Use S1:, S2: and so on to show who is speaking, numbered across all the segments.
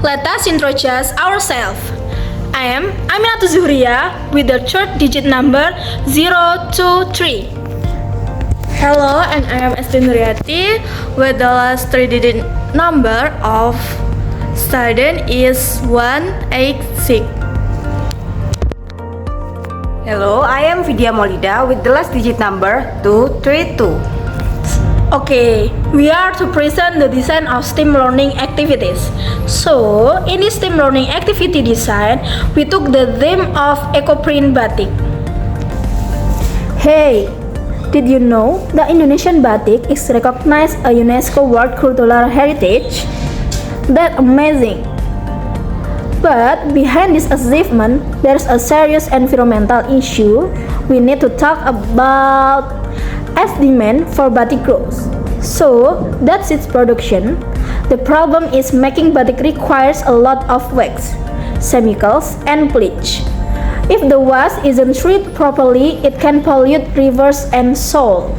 S1: Let us introduce ourselves. I am Aminatu Zuhriya with the third digit number 023. Hello, and I am Esti Nuriati with the last three digit number of student is 186.
S2: Hello, I am Vidya Maulida with the last digit number 232.
S1: Okay, we are to present the design of STEAM learning activities. So, in this STEAM learning activity design, we took the theme of eco-print batik. Hey, did you know the Indonesian batik is recognized a UNESCO World Cultural Heritage? That's amazing! But behind this achievement, there's a serious environmental issue we need to talk about as demand for batik grows. So, that's its production. The problem is making batik requires a lot of wax, chemicals, and bleach. If the waste isn't treated properly, it can pollute rivers and soil.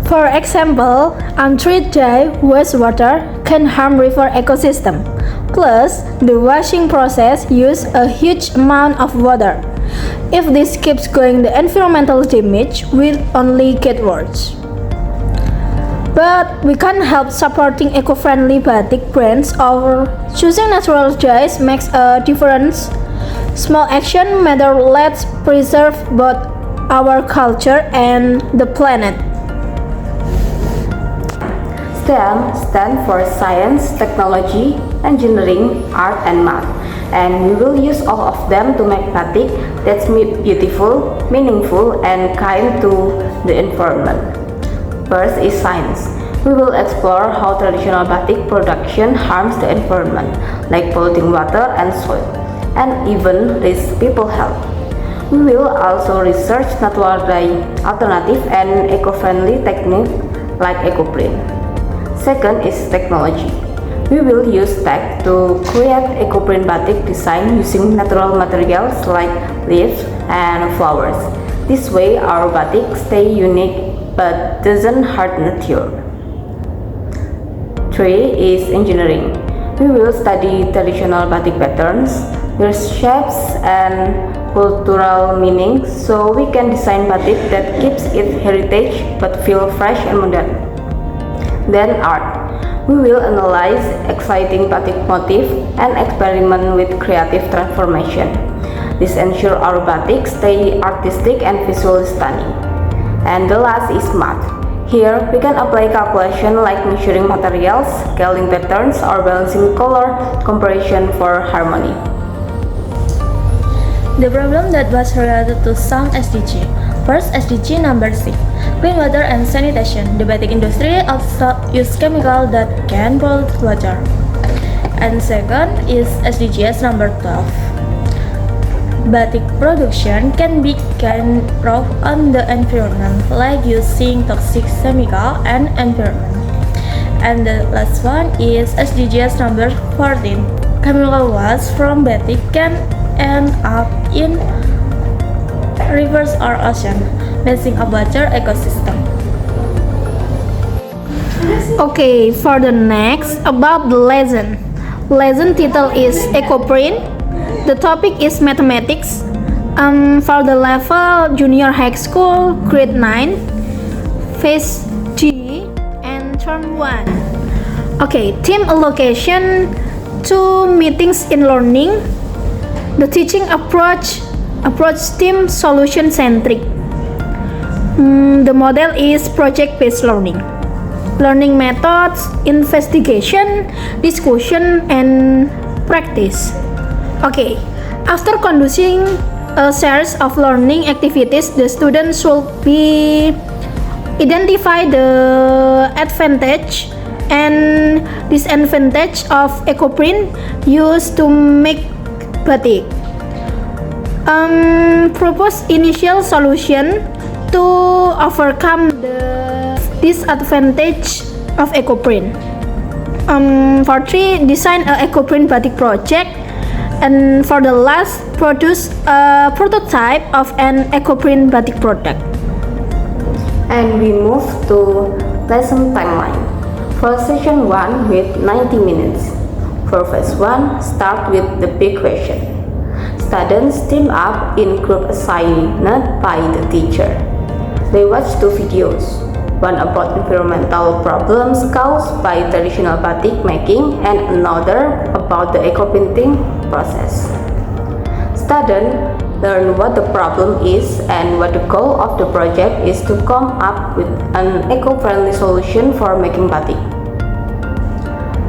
S1: For example, untreated dye wastewater can harm river ecosystem. Plus, the washing process uses a huge amount of water. If this keeps going, the environmental damage will only get worse. But we can't help supporting eco-friendly batik brands or choosing natural dyes makes a difference. Small action matter. Let's preserve both our culture and the planet.
S2: STEM stands for Science, Technology, Engineering, Art, and Math. And we will use all of them to make batik that's beautiful, meaningful, and kind to the environment. First is science. We will explore how traditional batik production harms the environment, like polluting water and soil, and even risk people's health. We will also research natural dye alternative and eco-friendly techniques like eco-print. Second is technology. We will use tech to create eco-print batik design using natural materials like leaves and flowers. This way our batik stay unique but doesn't hurt nature. 3 is engineering. We will study traditional batik patterns, their shapes and cultural meaning so we can design batik that keeps its heritage but feel fresh and modern. Then art. We will analyze exciting batik motif and experiment with creative transformation. This ensures our batik stay artistic and visually stunning. And the last is math. Here, we can apply calculation like measuring materials, scaling patterns, or balancing color comparison for harmony.
S1: The problem that was related to some SDG. First, SDG number 6, clean water and sanitation. The batik industry also use chemicals that can pollute water. And second is SDGs number 12. Batik production can rough on the environment, like using toxic chemical and environment. And the last one is SDGs number 14. Chemical waste from batik can end up in rivers or ocean, messing up water ecosystem. Okay, for the next, about the lesson. Lesson title is eco-print. The topic is mathematics. For the level junior high school, grade 9, phase G, and term 1. Okay, team allocation, 2 meetings in learning. The teaching approach team solution centric. The model is project-based learning. Learning methods, investigation, discussion, and practice. Okay, after conducting a series of learning activities, the students should be identify the advantage and disadvantage of eco-print used to make batik. Propose initial solution to overcome the disadvantage of eco-print. For 3, design a eco-print batik project. And for the last, produce a prototype of an eco-print batik product.
S2: And we move to lesson timeline. For session 1 with 90 minutes. For phase 1, start with the big question. Students team up in group assigned by the teacher. They watch 2 videos, one about environmental problems caused by traditional batik making and another about the eco-printing process. Students learn what the problem is and what the goal of the project is to come up with an eco-friendly solution for making batik.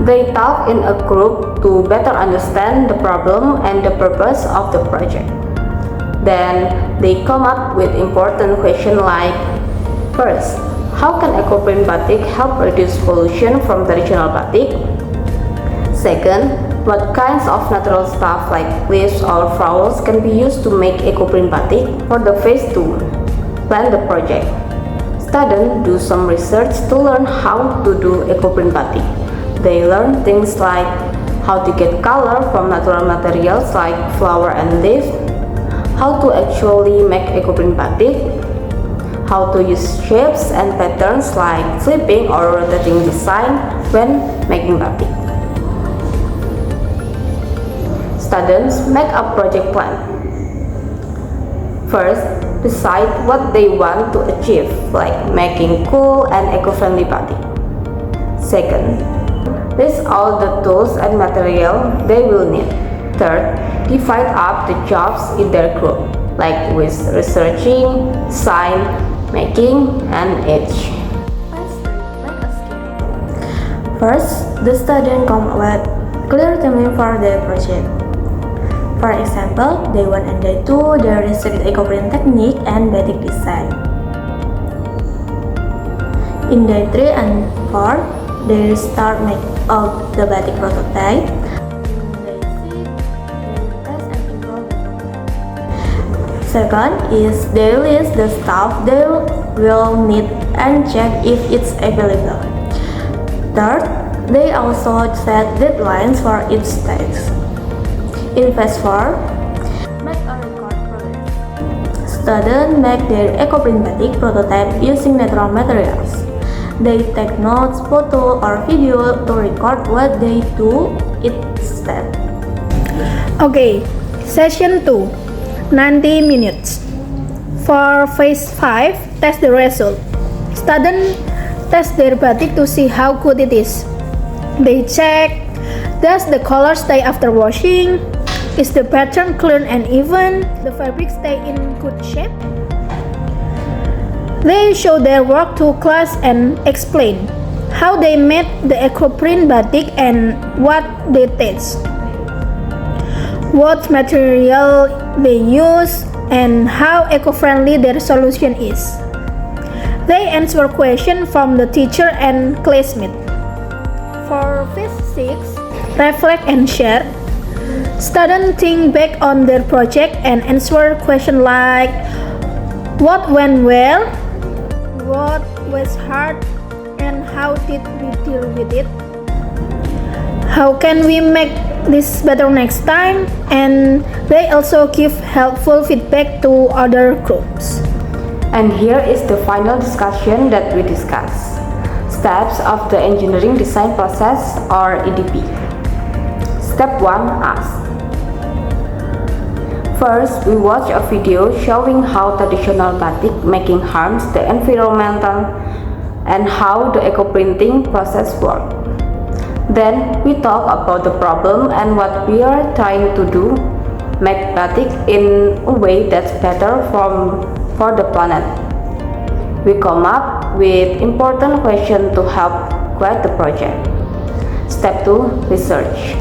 S2: They talk in a group to better understand the problem and the purpose of the project. Then they come up with important questions like, first, how can eco-print batik help reduce pollution from traditional batik? Second, what kinds of natural stuff like leaves or flowers can be used to make eco-print batik? For the phase 2, plan the project. Students do some research to learn how to do eco-print batik. They learn things like how to get color from natural materials like flower and leaf, how to actually make eco-print batik, how to use shapes and patterns like flipping or rotating design when making batik. Students make a project plan. First, decide what they want to achieve, like making cool and eco-friendly batik. Second, list all the tools and material they will need. Third, divide up the jobs in their group, like with researching, design, making, and each.
S1: First, the student come with clear timeline for their project. For example, day 1 and day 2, they research eco-print technique and batik design. In day 3 and 4, they start make out the batik prototype. Day 6, they test and improve the prototype. Second is they list the stuff they will need and check if it's available. Third, they also set deadlines for each task. In phase 4, make a record progress. Students make their eco-print batik prototype using natural materials. They take notes, photo, or video to record what they do each step.
S3: Okay, session 2, 90 minutes. For phase 5, test the result. Students test their batik to see how good it is. They check, does the color stay after washing? Is the pattern clean and even? The fabric stay in good shape? They show their work to class and explain how they made the eco-print batik and what they test, what material they use, and how eco-friendly their solution is. They answer questions from the teacher and classmates. For phase 6, reflect and share. Students think back on their project and answer questions like, what went well? What was hard and how did we deal with it? How can we make this better next time? And they also give helpful feedback to other groups.
S2: And here is the final discussion that we discussed. Steps of the engineering design process or EDP. Step 1, ask. First, we watch a video showing how traditional batik making harms the environment and how the eco-printing process works. Then, we talk about the problem and what we are trying to do, make batik in a way that's better for the planet. We come up with important questions to help guide the project. Step 2, research.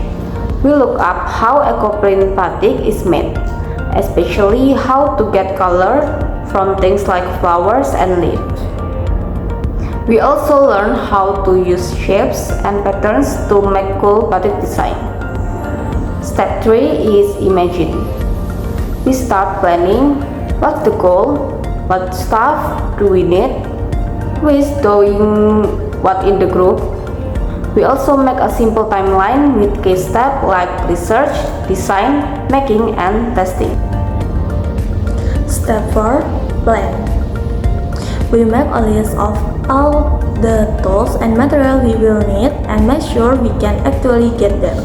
S2: We look up how eco-print batik is made, especially how to get color from things like flowers and leaves. We also learn how to use shapes and patterns to make cool batik design. Step 3 is imagine. We start planning what's the goal, what stuff do we need, who is doing what in the group. We also make a simple timeline with key steps like research, design, making, and testing.
S1: Step 4, plan. We make a list of all the tools and material we will need and make sure we can actually get them.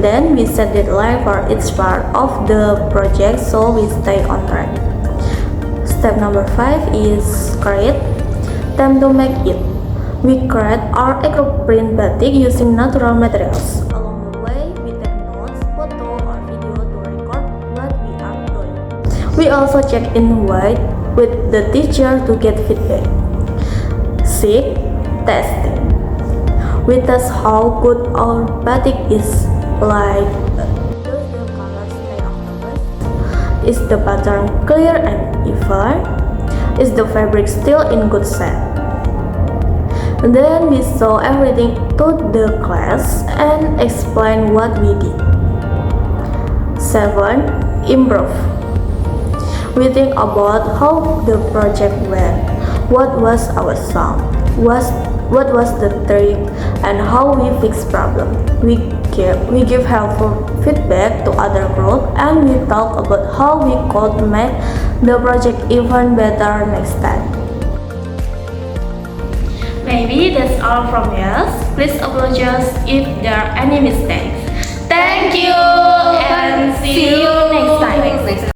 S1: Then we set deadline for each part of the project so we stay on track. Step number 5 is create time to make it. We create our eco-print batik using natural materials. Along the way, we take notes, photo, or video to record what we are doing. We also check in with the teacher to get feedback. 6. Testing. We test how good our batik is, like does the color stay on the best? Is the pattern clear and even? Is the fabric still in good shape? Then we show everything to the class and explain what we did. 7. Improve. We think about how the project went, what was our sound, what was the trick, and how we fix problem. We give helpful feedback to other group and we talk about how we could make the project even better next time. Maybe that's all from us. Please apologize if there are any mistakes. Thank you and see you next